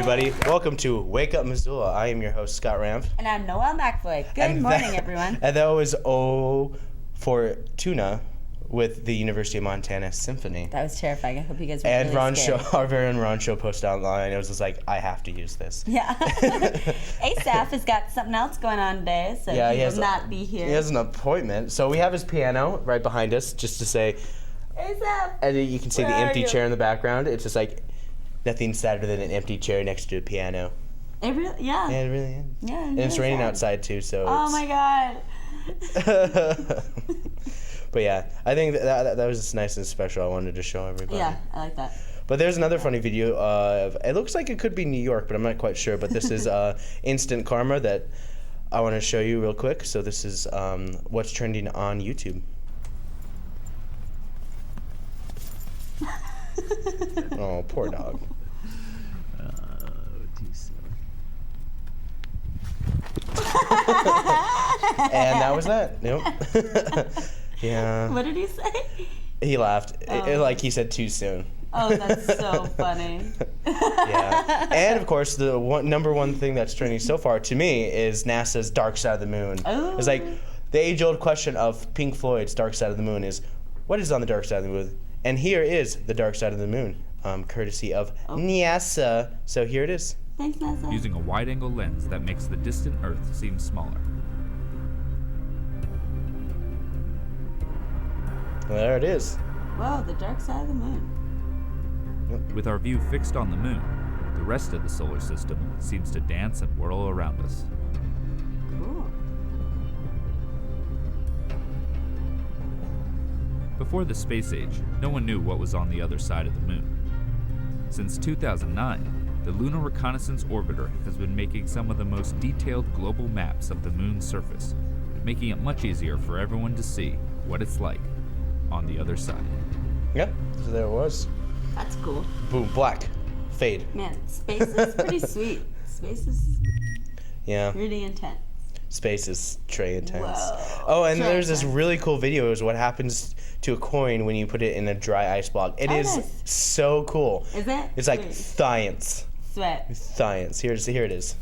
everybody. Welcome to Wake Up Missoula. I am your host, Scott Ramp. And I'm Noelle McFloy. Good morning, everyone. And that was O for Tuna with the University of Montana Symphony. That was terrifying. I hope you guys were And really Ron scared. Show, our very own Ron Show posted online. It was just like, I have to use this. Yeah. Asaph has got something else going on today, so he will not be here. He has an appointment. So we have his piano right behind us, just to say, Asaph! And you can see the empty chair in the background. It's just like nothing sadder than an empty chair next to a piano. It really, yeah. Yeah, it really is. Yeah, and it's raining outside too, so oh my God. But yeah, I think that was just nice and special. I wanted to show everybody. Yeah, I like that. But there's another funny video of, it looks like it could be New York, but I'm not quite sure. But this is instant karma that I want to show you real quick. So this is what's trending on YouTube. Oh, poor dog. And that was that. Nope. Yeah. What did he say? He laughed. Like he said too soon. Oh, that's so funny. Yeah. And of course, the number one thing that's trending so far to me is NASA's Dark Side of the Moon. Oh. It's like the age-old question of Pink Floyd's Dark Side of the Moon is, what is on the dark side of the moon? And here is the Dark Side of the Moon, courtesy of NASA. So here it is. Thanks, NASA. Using a wide-angle lens that makes the distant Earth seem smaller. There it is. Whoa, the dark side of the moon. With our view fixed on the moon, the rest of the solar system seems to dance and whirl around us. Cool. Before the space age, no one knew what was on the other side of the moon. Since 2009, the Lunar Reconnaissance Orbiter has been making some of the most detailed global maps of the moon's surface, making it much easier for everyone to see what it's like on the other side. Yeah, so there it was. That's cool. Boom, black, fade. Man, space is pretty sweet. Space is really intense. Space is très intense. Whoa. Oh, and Très there's this intense. really cool video is what happens to a coin when you put it in a dry ice block. It is nice. so cool. Is it? It's like Sweet. science. Sweat. Science. Here it is.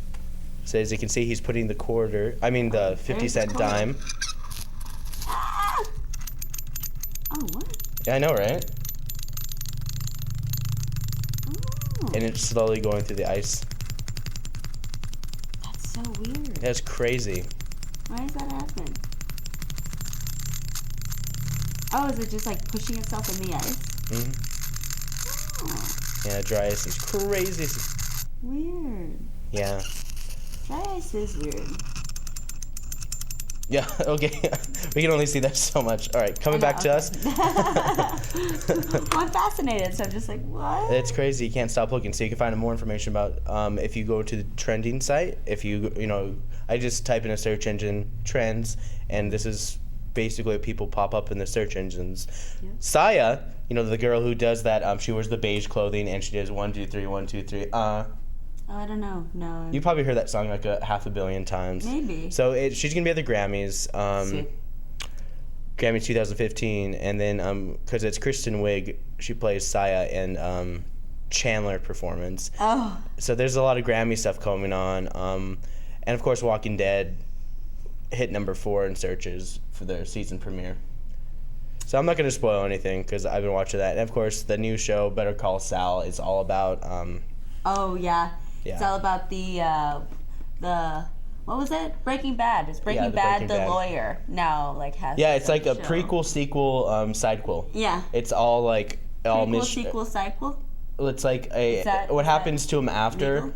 So as you can see, he's putting the the 50-cent the quarter. dime. Ah! Oh, what? Yeah, I know, right? Oh, And it's slowly going through the ice. that's so weird. That's crazy. Why does that happen? Oh, is it just like pushing itself in the ice? hmm Oh, Yeah, dry ice is crazy. weird. Yeah. Dry ice is weird. Yeah, okay. We can only see that so much. All right, coming back to us. Well, I'm fascinated, so I'm just like, what? It's crazy. You can't stop looking. So you can find more information about if you go to the trending site. If I just type in a search engine trends, and this is basically what people pop up in the search engines. Yeah. Saya, the girl who does that. She wears the beige clothing and she does 1 2 3 1 2 3. Oh, I don't know. No. You probably heard that song like a half a billion times. Maybe. So she's gonna be at the Grammys. Sweet. Grammys 2015, and then because it's Kristen Wiig, she plays Saya in Chandler performance. Oh. So there's a lot of Grammy stuff coming on, and of course Walking Dead hit number 4 in searches for their season premiere. So I'm not going to spoil anything because I've been watching that, and of course the new show Better Call Saul is all about. Oh yeah. Yeah. It's all about the what was it? Breaking Bad. It's Breaking the Bad. Breaking The Bad. lawyer now has. Yeah, his it's like own a show. prequel, sequel, sidequel. Yeah. It's all like all Prequel, sequel, sequel. It's like Is that- what is happens that to him after. legal?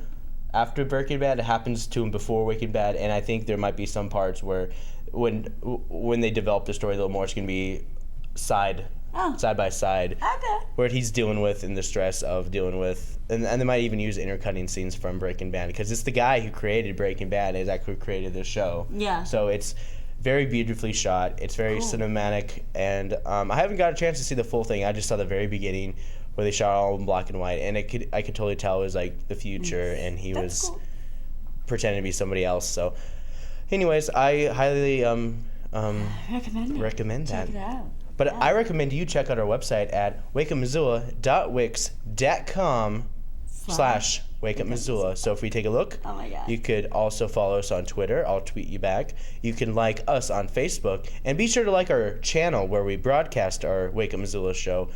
After Breaking Bad, it happens to him before Waking Bad, and I think there might be some parts where, when they develop the story a little more, it's gonna be side by side, Okay. where he's dealing with and the stress of dealing with, and they might even use intercutting scenes from Breaking Bad because it's the guy who created Breaking Bad is actually created this show. Yeah. So it's very beautifully shot. It's very cinematic, and I haven't got a chance to see the full thing. I just saw the very beginning where they shot all in black and white, and I could totally tell it was like the future, and he That's was cool. pretending to be somebody else. So, anyways, I highly recommend that. Check it out. But Yeah. I recommend you check out our website at wakeupmissoula.wix.com. / Wake Up Missoula. So if we take a look, Oh my God. you could also follow us on Twitter. I'll tweet you back. You can like us on Facebook. And be sure to like our channel where we broadcast our Wake Up Missoula show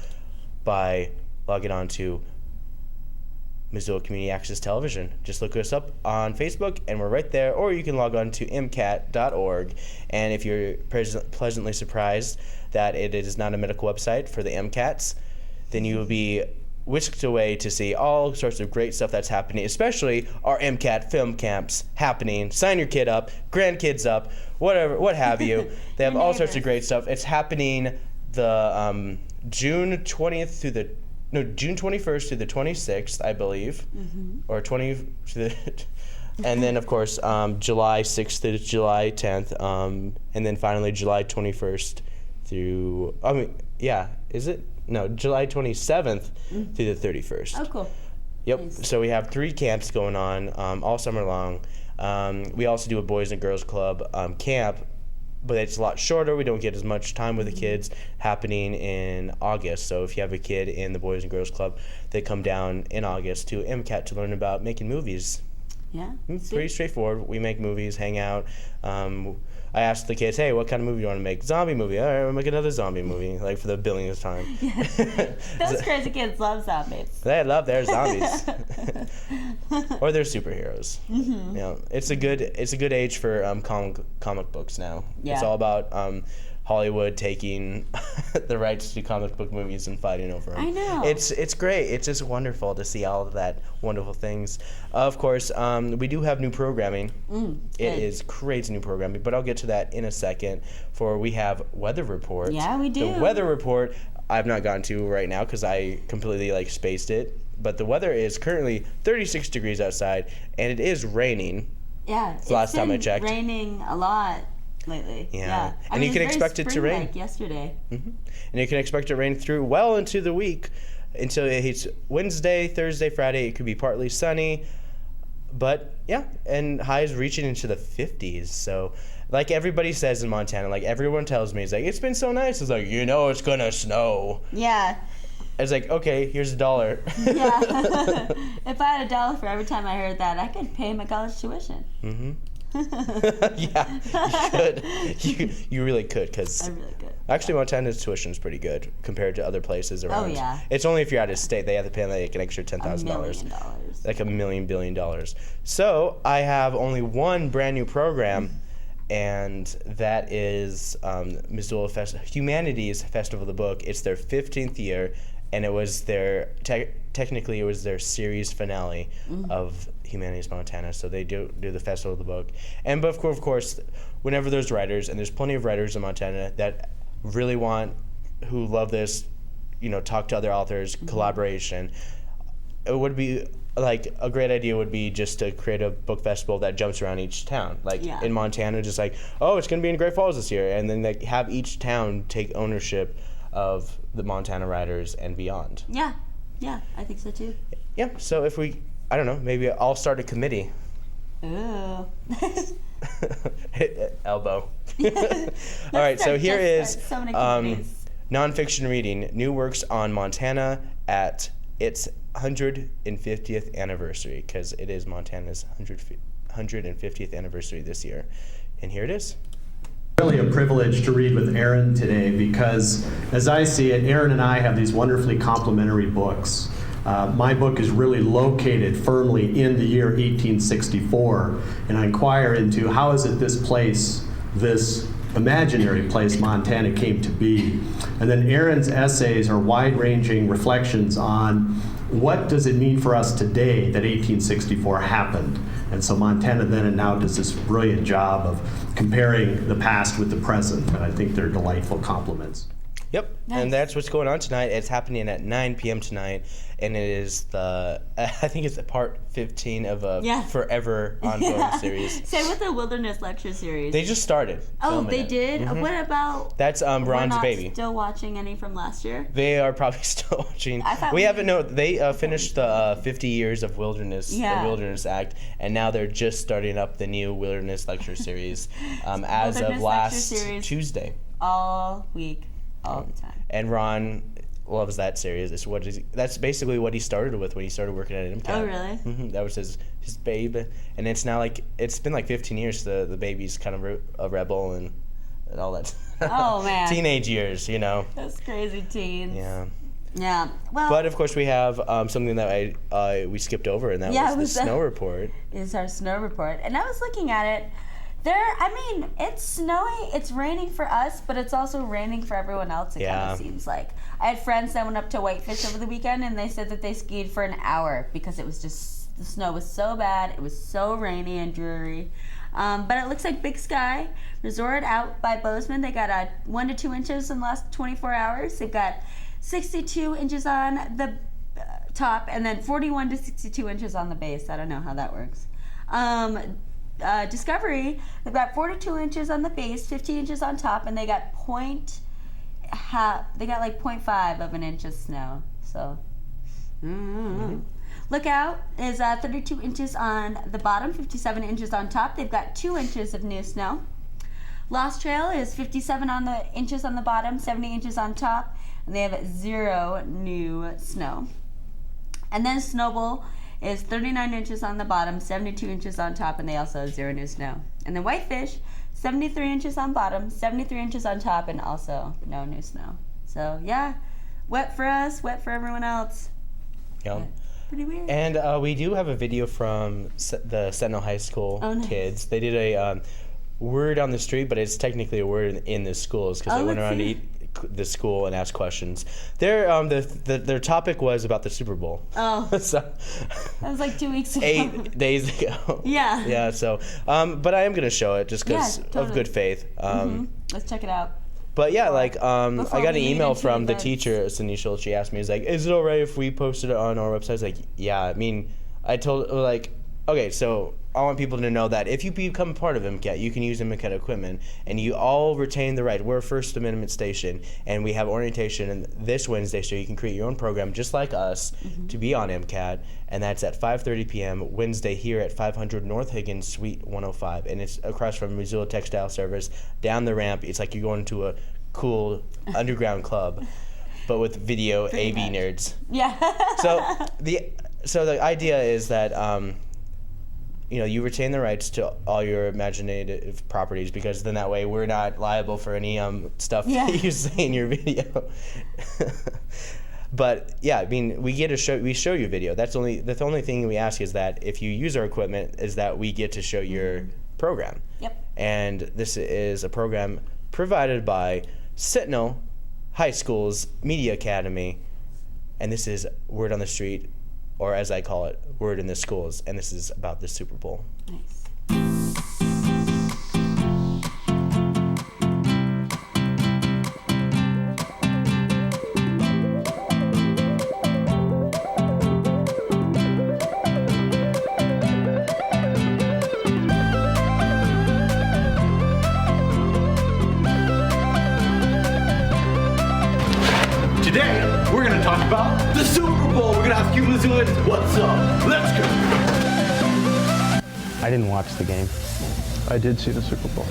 by logging on to Missoula Community Access Television. Just look us up on Facebook, and we're right there. Or you can log on to mcat.org. And if you're pleasantly surprised that it is not a medical website for the MCATs, then you will be whisked away to see all sorts of great stuff that's happening, especially our MCAT film camps happening. Sign your kid up, grandkids up, whatever, what have you. They have all sorts of great stuff. It's happening the June 21st through the 26th, I believe, or 20 to the, and then of course July 6th to July 10th, and then finally July 21st through July 27th through the 31st. Oh, cool. Yep. Nice. So we have 3 camps going on all summer long. We also do a Boys and Girls Club camp, but it's a lot shorter. We don't get as much time with the kids, happening in August. So if you have a kid in the Boys and Girls Club, they come down in August to MCAT to learn about making movies. Yeah. It's pretty straightforward. We make movies, hang out. I asked the kids, hey, what kind of movie do you want to make? Zombie movie. All right, we'll make another zombie movie, like for the billionth time. Those crazy kids love zombies. They love their zombies. Or they're superheroes. Mm-hmm. You know, it's a good age for comic books now. Yeah. It's all about Hollywood taking the rights to comic book movies and fighting over them. I know. It's great. It's just wonderful to see all of that wonderful things. Of course, we do have new programming. It is crazy new programming, but I'll get to that in a second. For we have weather report. Yeah, we do. The weather report I've not gotten to right now because I completely spaced it. But the weather is currently 36 degrees outside, and it is raining. Yeah. Last time I checked. Raining a lot lately. Yeah. I And mean, you can it's expect very it to rain. spring-like yesterday. And you can expect it to rain through well into the week until it hits Wednesday, Thursday, Friday. It could be partly sunny, but yeah, and highs reaching into the 50s. So, like everybody says in Montana, like everyone tells me, it's been so nice. It's like, it's gonna snow. Yeah. It's like, okay, here's $1. Yeah. If I had $1 for every time I heard that, I could pay my college tuition. Yeah, you could. You really could, because I really could. actually Montana's tuition is pretty good compared to other places around. Oh, yeah. It's only if you're out of state. They have to pay like an extra $10,000. $1 million. Like $1 billion. So I have only one brand new program, and that is Missoula Humanities Festival of the Book. It's their 15th year, and it was their technically it was their series finale of Humanities Montana. So they do the Festival of the Book, but of course, whenever there's writers, and there's plenty of writers in Montana that really who love this, talk to other authors, collaboration. It would be like a great idea would be just to create a book festival that jumps around each town. In Montana, just it's going to be in Great Falls this year, and then have each town take ownership of the Montana writers and beyond. Yeah, I think so too. Yeah, so I don't know, maybe I'll start a committee. Ooh. Elbow. All right, so here is so many committees. nonfiction reading, new works on Montana at its 150th anniversary, because it is Montana's 150th anniversary this year. And here it is. Really a privilege to read with Aaron today because, as I see it, Aaron and I have these wonderfully complementary books. My book is really located firmly in the year 1864, and I inquire into how is it this place, this imaginary place Montana came to be. And then Aaron's essays are wide-ranging reflections on what does it mean for us today that 1864 happened. And so Montana then and now does this brilliant job of comparing the past with the present, and I think they're delightful compliments. Yep, Nice. And that's what's going on tonight. It's happening at 9 p.m. tonight, and it is I think it's the part 15 of a forever ongoing series. Same with the Wilderness Lecture Series. They just started. Oh, filming they it. did? Mhm. What about... That's we're Ron's not baby. still watching any from last year? They are probably still watching. I thought We we- haven't. No, they finished the 50 years of Wilderness, Yeah. the Wilderness Act, and now they're just starting up the new Wilderness Lecture Series as of Wilderness last Lecture Series. Tuesday. All week, all the time. And Ron loves that series. That's basically what he started with when he started working at MCAT. Oh, really? Mm-hmm. That was his babe, and it's now it's been 15 years. The baby's kind of a rebel and all that. Oh man. Teenage years, Those crazy teens. Yeah. Yeah. Well. But of course we have something that we skipped over, and that was the snow report. Is our snow report, and I was looking at it. It's snowing, it's raining for us, but it's also raining for everyone else, it kind of seems like. I had friends that went up to Whitefish over the weekend, and they said that they skied for an hour because it was just, the snow was so bad, it was so rainy and dreary. But it looks like Big Sky Resort out by Bozeman, they got 1 to 2 inches in the last 24 hours. They've got 62 inches on the top, and then 41 to 62 inches on the base. I don't know how that works. Discovery, they've got 42 inches on the base, 15 inches on top, and they got 0.5 of an inch of snow. So, Lookout is 32 inches on the bottom, 57 inches on top. They've got 2 inches of new snow. Lost Trail is 57 inches on the bottom, 70 inches on top, and they have 0 new snow. And then Snowball is 39 inches on the bottom, 72 inches on top, and they also have 0 new snow. And then Whitefish, 73 inches on bottom, 73 inches on top, and also no new snow. So yeah, wet for us, wet for everyone else. Yeah. Pretty weird. And we do have a video from the Sentinel High School kids. They did a word on the street, but it's technically a word in the schools because they went around to the school and asked questions. Their topic was about the Super Bowl. Oh. So that was like 2 weeks ago. 8 days ago. Yeah. Yeah. So, but I am gonna show it just because of good faith. Let's check it out. But yeah, I got an email from the teacher, Sanisha. She asked me, "Is it all right if we posted it on our website?" I was like, "Yeah." I mean, I told okay, so I want people to know that if you become a part of MCAT, you can use MCAT equipment, and you all retain the right. We're a First Amendment station, and we have orientation this Wednesday, so you can create your own program just like us to be on MCAT, and that's at 5:30 p.m. Wednesday here at 500 North Higgins, Suite 105, and it's across from Missoula Textile Service. Down the ramp, it's like you're going to a cool underground club, but with video AV nerds. Yeah. So the idea is that you retain the rights to all your imaginative properties, because then that way we're not liable for any stuff that you say in your video. But yeah, I mean, we show you video. The only thing we ask is that if you use our equipment, is that we get to show your program. Yep. And this is a program provided by Sentinel High School's Media Academy, and this is Word on the Street, or as I call it, Word in the Schools, and this is about the Super Bowl. Nice. Today, we're going to talk about the Super Bowl. We're going to ask you Missoulans, what's up? Let's go. I didn't watch the game. I did see the Super Bowl.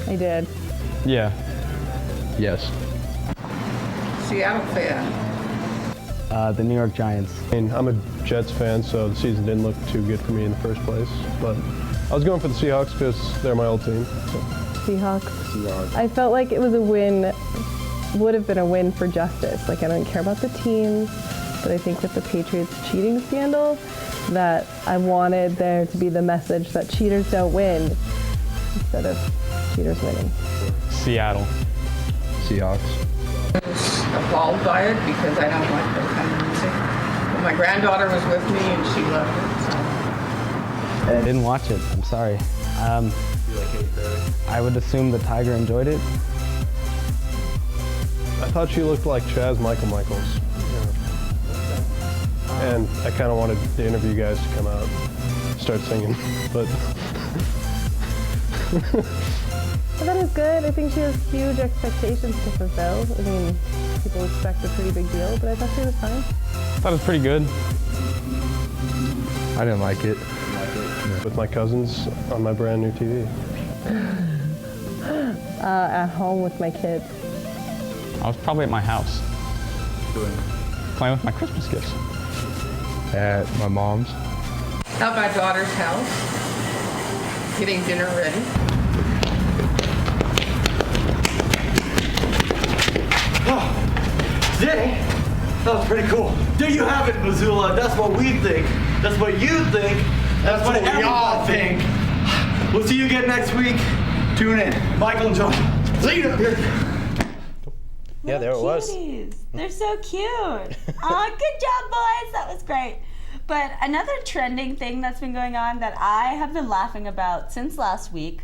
I did. Yeah. Yes. Seattle fan. The New York Giants. I mean, I'm a Jets fan, so the season didn't look too good for me in the first place. But I was going for the Seahawks because they're my old team. So. Seahawks. I felt like it was a win, would have been a win for justice. I don't care about the teams, but I think with the Patriots cheating scandal, that I wanted there to be the message that cheaters don't win instead of cheaters winning. Seattle. Seahawks. I was appalled by it because I don't like that kind of music. But my granddaughter was with me and she loved it. So. I didn't watch it. I'm sorry. I would assume the Tiger enjoyed it. I thought she looked like Chaz Michaels. Yeah. And I kind of wanted the interview guys to come out and start singing, but... I thought it was good. I think she has huge expectations to fulfill. I mean, people expect a pretty big deal, but I thought she was fine. I thought it was pretty good. I didn't like it. With my cousins on my brand new TV. At home with my kids. I was probably at my house. doing? Playing with my Christmas gifts. At my mom's. At my daughter's house, getting dinner ready. Oh, today, that was pretty cool. There you have it, Missoula. That's what we think. That's what you think. That's what we all think. We'll see you again next week. Tune in. Michael and John. See you up here. Yeah, there it was. They're so cute. Aw, good job, boys. That was great. But another trending thing that's been going on that I have been laughing about since last week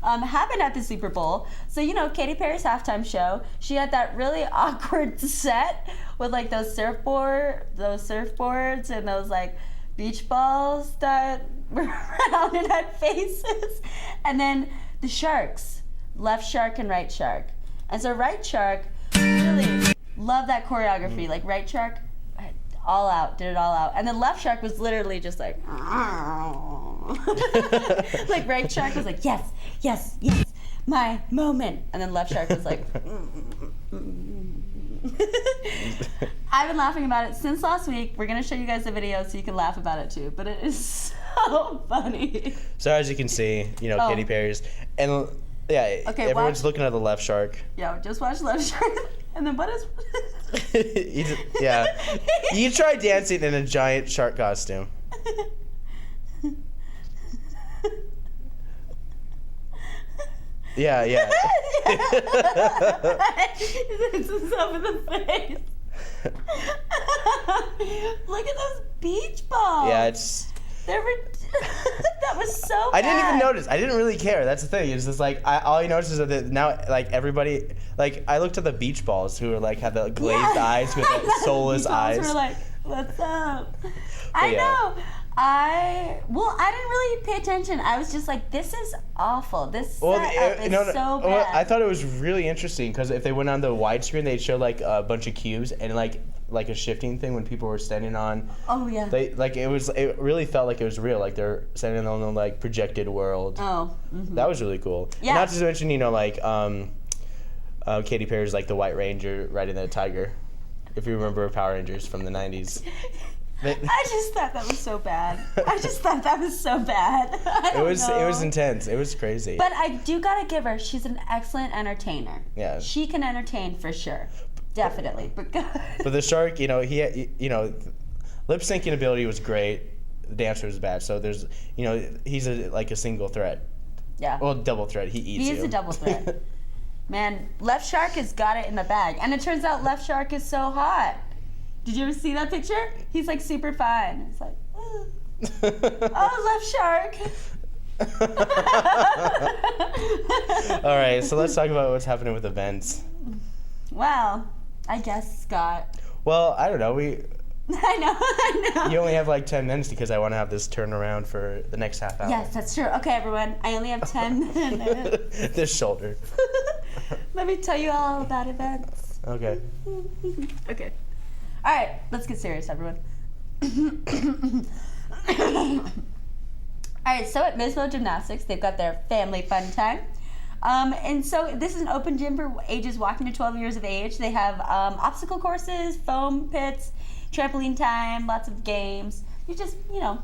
happened at the Super Bowl. So, you know, Katy Perry's halftime show, she had that really awkward set with like those surfboards and those like beach balls that were around and had faces. And then the sharks, left shark and right shark. And so right shark, really love that choreography. Like right shark, all out, did it all out. And then left shark was literally just like, like right shark was like, yes, yes, yes, my moment. And then left shark was like, I've been laughing about it since last week. We're going to show you guys the video so you can laugh about it too. But it is so funny. So as you can see, you know, Katy Perry's. And yeah, okay, everyone's looking at the left shark. Yeah, just watch left shark. And then what is... Yeah. You try dancing in a giant shark costume. Yeah. He hits himself in the face. Look at those beach balls. Yeah, it's... That was so bad. I didn't even notice. I didn't really care. That's the thing. It's just like all I noticed is that now, like everybody, like I looked at the beach balls who were like had the glazed eyes with the soulless eyes. Were like, what's up? I know. I didn't really pay attention. I was just like, this is awful. This setup is so bad. Well, I thought it was really interesting because if they went on the widescreen, they'd show like a bunch of cubes and like a shifting thing when people were standing on. Oh yeah. They like it really felt like it was real. Like they're standing on the like projected world. Oh. Mm-hmm. That was really cool. Yeah. Not to mention, you know, like Katy Perry's like the White Ranger riding the tiger. If you remember Power Rangers from the 90s. I just thought that was so bad. It was intense. It was crazy. But I do gotta give her, she's an excellent entertainer. Yeah. She can entertain for sure. Definitely. But the shark, you know, lip syncing ability was great. The dancer was bad. So there's, you know, he's like a single threat. Yeah. Well, double threat. He eats you. He is a double threat. Man, left shark has got it in the bag. And it turns out left shark is so hot. Did you ever see that picture? He's like super fine. It's like, left shark. All right, so let's talk about what's happening with events. Well, I guess, Scott. Well, I don't know. I know. You only have like 10 minutes because I want to have this turnaround for the next half hour. Yes, that's true. Okay, everyone. I only have 10 minutes. This shoulder. Let me tell you all about events. Okay. Okay. All right, let's get serious, everyone. All right, so at Mismo Gymnastics, they've got their family fun time. And so this is an open gym for ages walking to 12 years of age. They have obstacle courses, foam pits, trampoline time, lots of games. You just,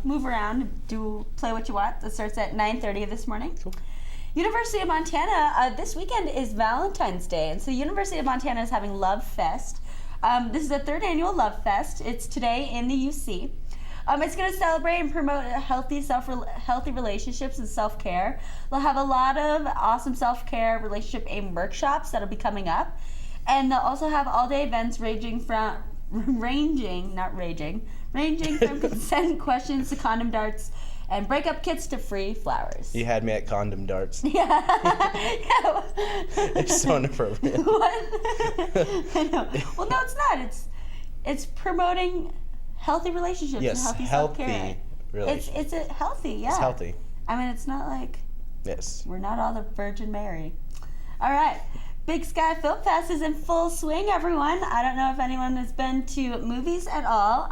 move around, play what you want. That starts at 9:30 this morning. Cool. University of Montana, this weekend is Valentine's Day, and so University of Montana is having Love Fest. This is the 3rd annual Love Fest. It's today in the UC. It's going to celebrate and promote healthy relationships and self-care. They'll have a lot of awesome self-care relationship aimed workshops that'll be coming up. And they'll also have all-day events ranging from consent questions to condom darts and breakup kits to free flowers. You had me at condom darts. Yeah. It's so inappropriate. What? I know. Well, no, it's not. It's promoting healthy relationships and healthy self-care. It's a healthy, yeah. It's healthy. I mean, it's not like we're not all the Virgin Mary. All right. Big Sky Film Fest is in full swing, everyone. I don't know if anyone has been to movies at all,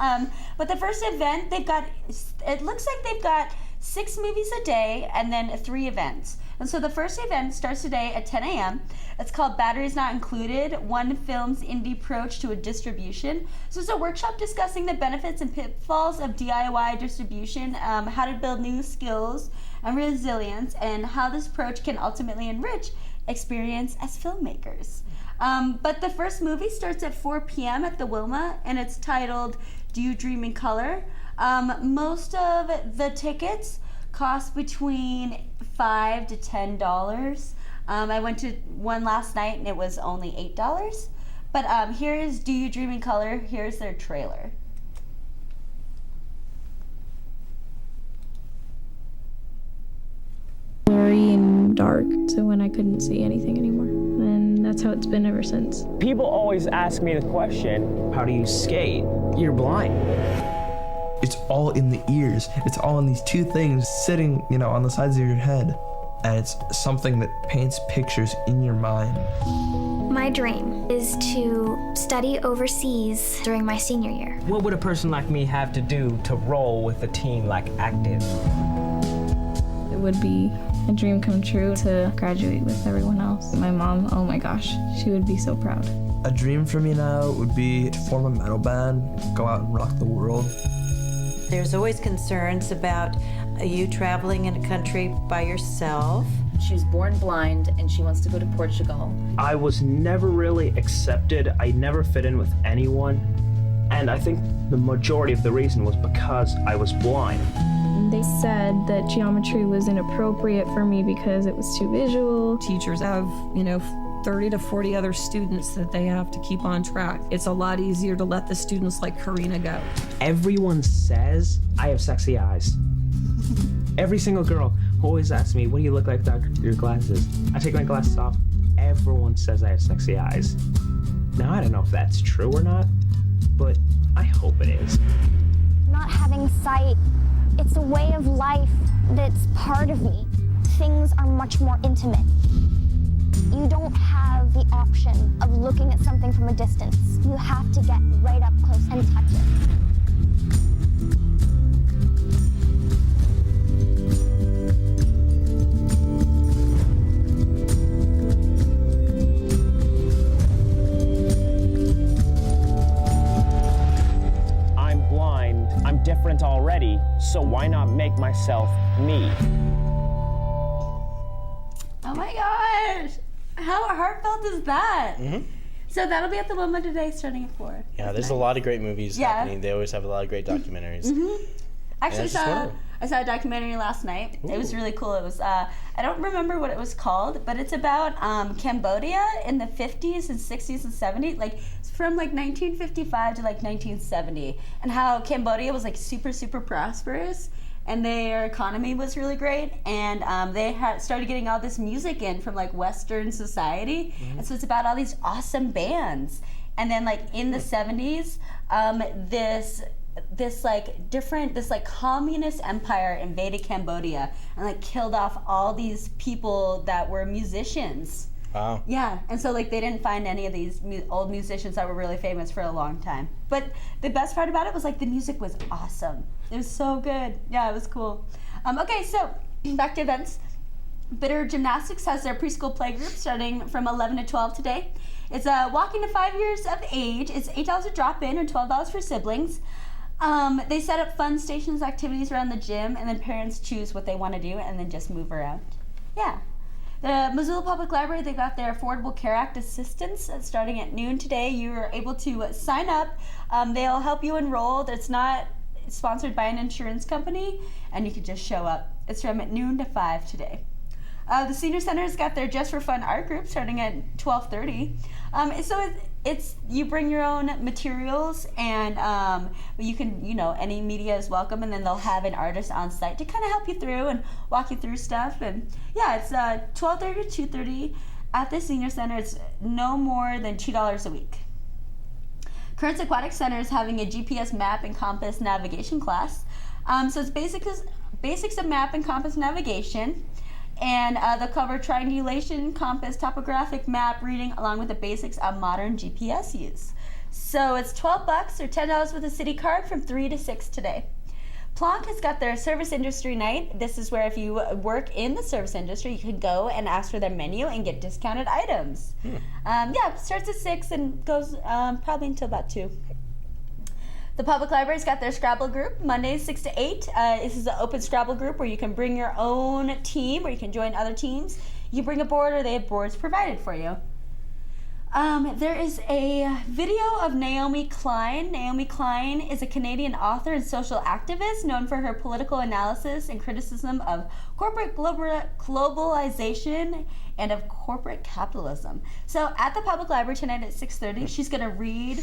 but the first event, it looks like they've got 6 movies a day and then 3 events. And so the first event starts today at 10 a.m. It's called Batteries Not Included, One Film's Indie Approach to a Distribution. So it's a workshop discussing the benefits and pitfalls of DIY distribution, how to build new skills and resilience, and how this approach can ultimately enrich experience as filmmakers. But the first movie starts at 4 p.m. at the Wilma, and it's titled Do You Dream in Color? Most of the tickets cost between $5 to $10. I went to one last night and it was only $8. But here is Do You Dream in Color? Here's their trailer. Blurry and dark to when I couldn't see anything anymore. And that's how it's been ever since. People always ask me the question, how do you skate? You're blind. It's all in the ears. It's all in these two things sitting, on the sides of your head. And it's something that paints pictures in your mind. My dream is to study overseas during my senior year. What would a person like me have to do to roll with a team like Active? It would be a dream come true to graduate with everyone else. My mom, oh my gosh, she would be so proud. A dream for me now would be to form a metal band, go out and rock the world. There's always concerns about you traveling in a country by yourself. She was born blind and she wants to go to Portugal. I was never really accepted. I never fit in with anyone. And I think the majority of the reason was because I was blind. They said that geometry was inappropriate for me because it was too visual. Teachers have, 30 to 40 other students that they have to keep on track. It's a lot easier to let the students like Karina go. Everyone says I have sexy eyes. Every single girl always asks me, what do you look like without your glasses? I take my glasses off. Everyone says I have sexy eyes. Now, I don't know if that's true or not, but I hope it is. Not having sight, it's a way of life that's part of me. Things are much more intimate. You don't have the option of looking at something from a distance. You have to get right up close and touch it. I'm blind, I'm different already, so why not make myself me? Oh my gosh! How heartfelt is that? Mm-hmm. So that'll be at the Wilma today starting at 4. Yeah, there's a lot of great movies happening. They always have a lot of great documentaries. Mm-hmm. Actually, I saw a documentary last night. Ooh. It was really cool. It was, I don't remember what it was called, but it's about Cambodia in the 50s and 60s and 70s. Like, from like 1955 to like 1970. And how Cambodia was like super, super prosperous. And their economy was really great, and they started getting all this music in from like Western society, and so it's about all these awesome bands. And then like in the 70s, this communist empire invaded Cambodia and like killed off all these people that were musicians. Wow. Yeah, and so like they didn't find any of these old musicians that were really famous for a long time. But the best part about it was like the music was awesome. It was so good. Yeah, it was cool. Okay, so back to events. Bitter Gymnastics has their preschool playgroup starting from 11 to 12 today. It's walking to 5 years of age. It's $8 to drop in and $12 for siblings. They set up fun stations, activities around the gym, and then parents choose what they want to do and then just move around. Yeah. The Missoula Public Library, they've got their Affordable Care Act assistance starting at noon today. You are able to sign up. They'll help you enroll. It's not sponsored by an insurance company, and you can just show up. It's from at noon to 5 today. The Senior Center's got their Just for Fun art group starting at 12:30. So it's you bring your own materials, and you can, any media is welcome, and then they'll have an artist on site to kind of help you through and walk you through stuff. And yeah, it's 12:30 to 2:30 at the Senior Center. It's no more than $2 a week. Currents Aquatic Center is having a GPS map and compass navigation class. So it's basics of map and compass navigation. And they'll cover triangulation, compass, topographic map reading, along with the basics of modern GPS use. So it's $12 or $10 with a city card from 3 to 6 today. Plonk has got their service industry night. This is where if you work in the service industry, you can go and ask for their menu and get discounted items. Starts at 6 and goes probably until about 2. The public library's got their Scrabble group, Mondays 6 to 8. This is an open Scrabble group where you can bring your own team or you can join other teams. You bring a board or they have boards provided for you. There is a video of Naomi Klein. Naomi Klein is a Canadian author and social activist known for her political analysis and criticism of corporate globalization and of corporate capitalism. So at the public library tonight at 6:30, she's going to read.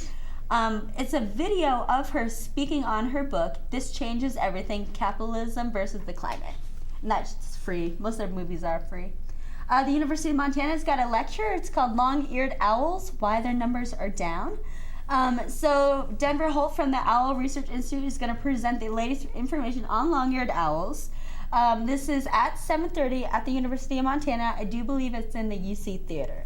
It's a video of her speaking on her book, This Changes Everything, Capitalism versus the Climate. And that's free. Most of their movies are free. The University of Montana's got a lecture. It's called Long-Eared Owls, Why Their Numbers Are Down. So Denver Holt from the Owl Research Institute is going to present the latest information on long-eared owls. This is at 7:30 at the University of Montana. I do believe it's in the UC Theater.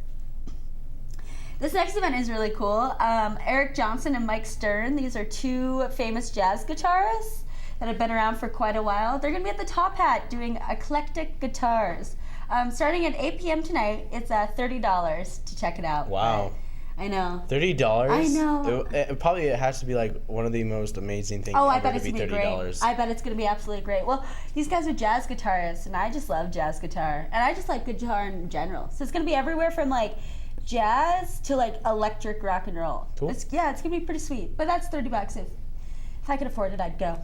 This next event is really cool. Eric Johnson and Mike Stern, these are 2 famous jazz guitarists that have been around for quite a while. They're going to be at the Top Hat doing eclectic guitars. Starting at 8 p.m. tonight, it's $30 to check it out. Wow. I know. $30? I know. It probably has to be like one of the most amazing things I ever bet to it's be going to be $30. great. I bet it's going to be absolutely great. Well, these guys are jazz guitarists, and I just love jazz guitar. And I just like guitar in general. So it's going to be everywhere from like jazz to like electric rock and roll. Cool. It's going to be pretty sweet. But that's $30. If I could afford it, I'd go.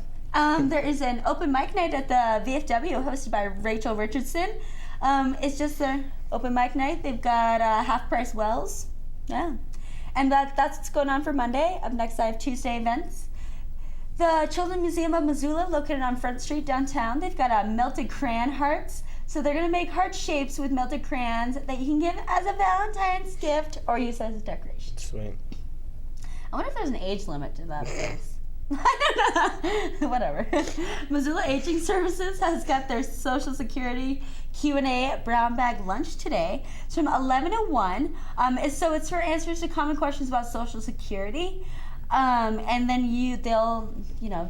There is an open mic night at the VFW hosted by Rachel Richardson. It's just an open mic night. They've got half-price wells. Yeah. And that's what's going on for Monday. Up next, I have Tuesday events. The Children's Museum of Missoula, located on Front Street downtown, they've got melted crayon hearts. So they're going to make heart shapes with melted crayons that you can give as a Valentine's gift or use as a decoration. Sweet. I wonder if there's an age limit to that place. Whatever. Missoula Aging Services has got their Social Security Q&A brown bag lunch today. It's from 11 to 1. So it's for answers to common questions about Social Security. And then they'll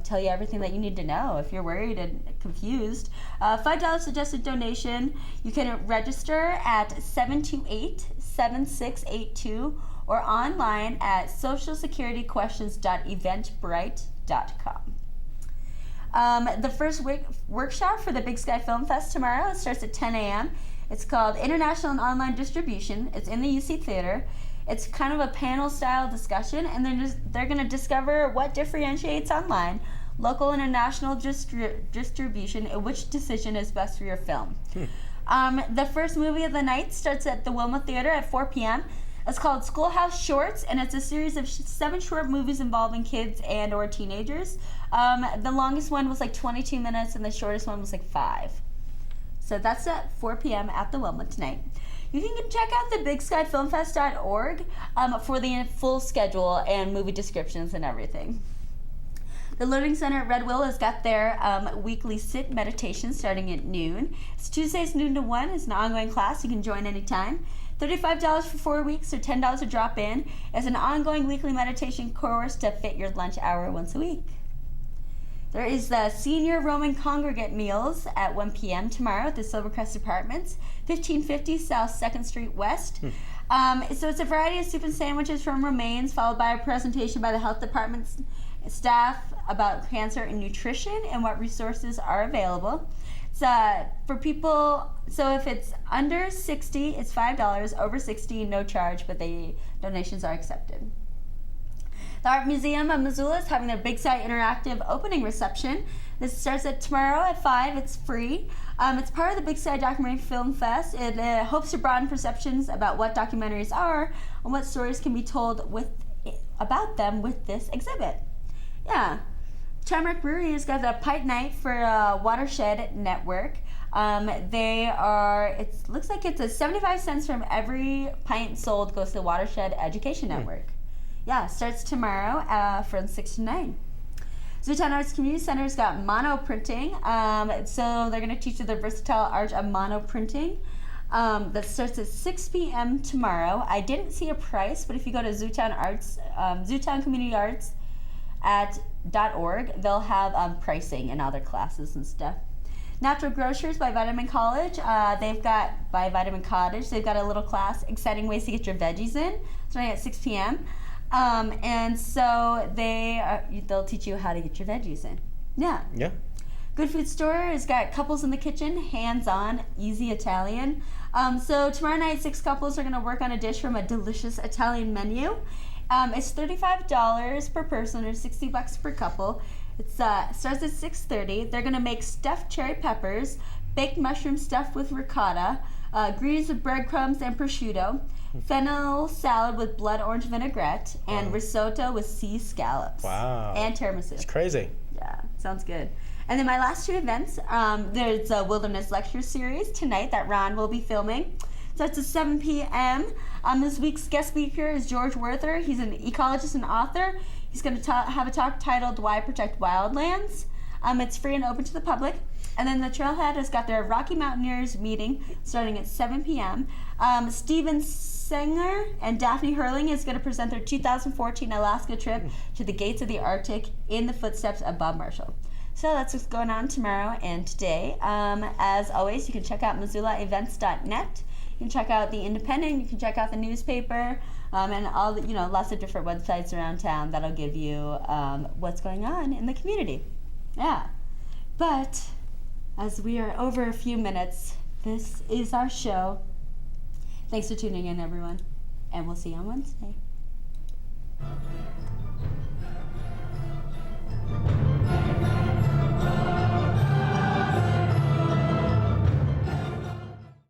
tell you everything that you need to know if you're worried and confused. $5 suggested donation. You can register at 728-7682 or online at socialsecurityquestions.eventbrite.com. The first workshop for the Big Sky Film Fest tomorrow starts at 10 a.m. It's called International and Online Distribution. It's in the UC Theater. It's kind of a panel-style discussion, and they're going to discover what differentiates online, local, international distribution, and which decision is best for your film. The first movie of the night starts at the Wilma Theater at 4 p.m. It's called Schoolhouse Shorts, and it's a series of 7 short movies involving kids and or teenagers. The longest one was like 22 minutes, and the shortest one was like 5. So that's at 4 p.m. at the Wilma tonight. You can check out the BigSkyFilmFest.org for the full schedule and movie descriptions and everything. The Learning Center at Red Willow has got their weekly sit meditation starting at noon. It's Tuesdays noon to 1. It's an ongoing class. You can join anytime. $35 for 4 weeks or $10 to drop in. It's an ongoing weekly meditation course to fit your lunch hour once a week. There is the Senior Roman Congregate Meals at 1 p.m. tomorrow at the Silvercrest Apartments, 1550 South 2nd Street West. So it's a variety of soup and sandwiches from Romaines, followed by a presentation by the health department's staff about cancer and nutrition and what resources are available. It's for people, so if it's under 60, it's $5, over 60, no charge, but the donations are accepted. The Art Museum of Missoula is having their Big Sky Interactive opening reception. This starts tomorrow at 5. It's free. It's part of the Big Sky Documentary Film Fest. It hopes to broaden perceptions about what documentaries are and what stories can be told about them with this exhibit. Yeah. Tamarack Brewery has got a pint night for Watershed Network. It looks like it's 75 cents from every pint sold goes to the Watershed Education Network. Yeah, starts tomorrow from 6 to 9. Zootown Arts Community Center's got mono printing. So they're going to teach you the versatile art of mono printing. That starts at 6 p.m. tomorrow. I didn't see a price, but if you go to Zootown Community Arts at they'll have pricing and other classes and stuff. Natural Grocers by Vitamin Cottage. They've got a little class, exciting ways to get your veggies in, starting at 6 p.m. And so they'll teach you how to get your veggies in. Yeah. Good Food Store has got Couples in the Kitchen, hands-on, easy Italian. So tomorrow night, 6 couples are going to work on a dish from a delicious Italian menu. It's $35 per person, or $60 per couple. It starts at 6:30. They're going to make stuffed cherry peppers, baked mushroom stuffed with ricotta, greens of breadcrumbs and prosciutto, fennel salad with blood orange vinaigrette, and risotto with sea scallops. Wow. And tiramisu. It's crazy. Yeah, sounds good. And then my last 2 events, there's a wilderness lecture series tonight that Ron will be filming. So it's at 7 p.m. This week's guest speaker is George Werther. He's an ecologist and author. He's going to have a talk titled Why Protect Wildlands. It's free and open to the public. And then the Trailhead has got their Rocky Mountaineers meeting starting at 7 p.m. Steven Singer and Daphne Hurling is going to present their 2014 Alaska trip to the gates of the Arctic in the footsteps of Bob Marshall. So that's what's going on tomorrow and today. As always, you can check out MissoulaEvents.net. You can check out The Independent. You can check out the newspaper. And all the, lots of different websites around town that'll give you what's going on in the community. Yeah. But as we are over a few minutes, this is our show. Thanks for tuning in, everyone. And we'll see you on Wednesday.